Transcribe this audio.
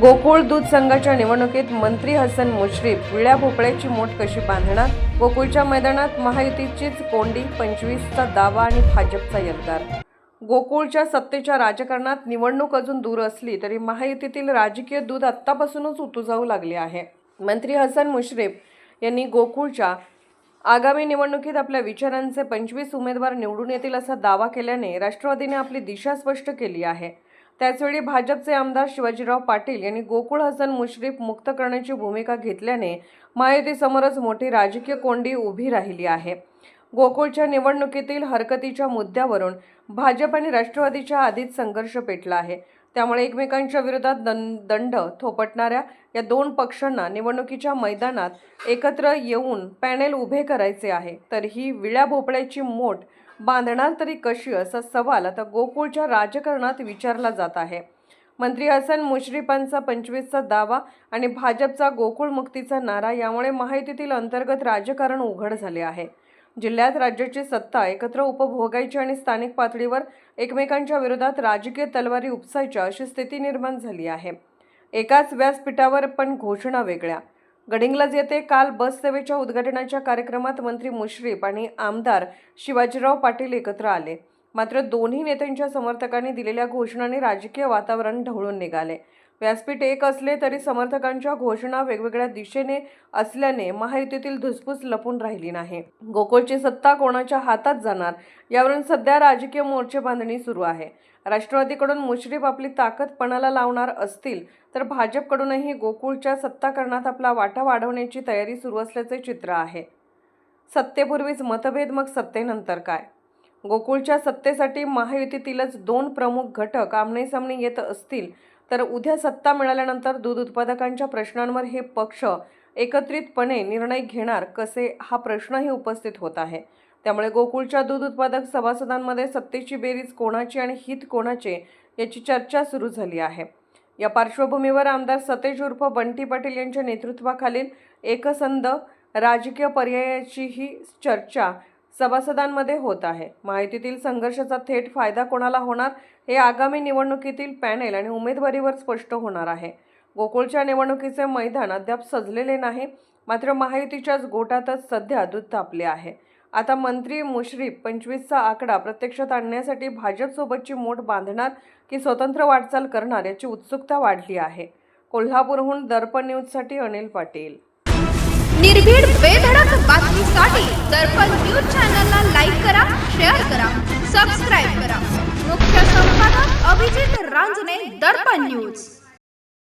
गोकुळ दूध संघाच्या निवडणुकीत मंत्री हसन मुश्रीफ विळ्या भोपळ्याची मोठ कशी बांधणार? गोकुळच्या मैदानात महायुतीचीच कोंडी, 25चा दावा आणि भाजपचा यल्गार. गोकुळच्या सत्तेच्या राजकारणात निवडणूक अजून दूर असली तरी महायुतीतील राजकीय दूध आत्तापासूनच उतू जाऊ लागले आहे. मंत्री हसन मुश्रीफ यांनी गोकुळच्या आगामी निवडणुकीत आपल्या विचारांचे 25 उमेदवार निवडून येतील असा दावा केल्याने राष्ट्रवादीने आपली दिशा स्पष्ट केली आहे. त्याचवेळी भाजपचे आमदार शिवाजीराव पाटील यांनी गोकुळ हसन मुश्रीफ मुक्त करण्याची भूमिका घेतल्याने महायुतीसमोरच मोठी राजकीय कोंडी उभी राहिली आहे. गोकुळच्या निवडणुकीतील हरकतीच्या मुद्द्यावरून भाजप आणि राष्ट्रवादीच्या आधीच संघर्ष पेटला आहे. त्यामुळे एकमेकांच्या विरोधात दंड थोपटणाऱ्या या दोन पक्षांना निवडणुकीच्या मैदानात एकत्र येऊन पॅनेल उभे करायचे आहे. तर ही विळ्या भोपळ्याची मोठ बांधणार तरी कशी, असा सवाल आता गोकुळच्या राजकारणात विचारला जात आहे. मंत्री हसन मुश्रीफांचा 25चा दावा आणि भाजपचा गोकुळ मुक्तीचा नारा यामुळे महायुतीतील अंतर्गत राजकारण उघड झाले आहे. जिल्ह्यात राज्याची सत्ता एकत्र उपभोगायची आणि स्थानिक पातळीवर एकमेकांच्या विरोधात राजकीय तलवारी उपसायच्या अशी स्थिती निर्माण झाली आहे. एकाच व्यासपीठावर पण घोषणा वेगळ्या. गडिंग्लज येथे काल बस सेवेच्या उद्घाटनाच्या कार्यक्रमात मंत्री मुश्रीफ आणि आमदार शिवाजीराव पाटील एकत्र आले. मात्र दोन्ही नेत्यांच्या समर्थकांनी दिलेल्या घोषणांनी राजकीय वातावरण ढवळून निघाले. व्यासपीठ एक असले तरी समर्थकांच्या घोषणा वेगवेगळ्या दिशेने असल्याने महायुतीतील धुसफूस लपून राहिली नाही. गोकुळची सत्ता कोणाच्या हातात जाणार यावरून सध्या राजकीय मोर्चे बांधणी सुरू आहे. राष्ट्रवादीकडून मुश्रीफ आपली ताकद पणाला लावणार असतील तर भाजपकडूनही गोकुळच्या सत्ताकरणात आपला वाटा वाढवण्याची तयारी सुरू असल्याचे चित्र आहे. सत्तेपूर्वीच मतभेद, मग सत्तेनंतर काय? गोकुळच्या सत्तेसाठी महायुतीतीलच दोन प्रमुख घटक आमनेसामने येत असतील तर उद्या सत्ता मिळाल्यानंतर दूध उत्पादकांच्या प्रश्नांवर हे पक्ष एकत्रितपणे निर्णय घेणार कसे, हा प्रश्नही उपस्थित होत आहे. त्यामुळे गोकुळच्या दूध उत्पादक सभासदांमध्ये सत्तेची बेरीज कोणाची आणि हित कोणाचे याची चर्चा सुरू झाली आहे. या पार्श्वभूमीवर आमदार सतेज उर्फ बंटी पाटील यांच्या नेतृत्वाखालील एकसंध राजकीय पर्यायाचीही चर्चा सभासदांमध्ये होत आहे. महायुतीतील संघर्षाचा थेट फायदा कोणाला होणार हे आगामी निवडणुकीतील पॅनेल आणि उमेदवारीवर स्पष्ट होणार आहे. गोकुळच्या निवडणुकीचे मैदान अद्याप सजलेले नाही, मात्र महायुतीच्याच गोटातच सध्या दूध तापले आहे. आता मंत्री मुश्रीफ 25चा आकडा प्रत्यक्षात आणण्यासाठी भाजपसोबतची मोठ बांधणार की स्वतंत्र वाटचाल करणार याची उत्सुकता वाढली आहे. कोल्हापूरहून दर्पण न्यूजसाठी अनिल पाटील. निर्भीड बेधडक बातमीसाठी दर्पण न्यूज चॅनलला लाईक करा, शेअर करा, सबस्क्राईब करा. मुख्य संपादक अभिजित रांजणे, दर्पण न्यूज.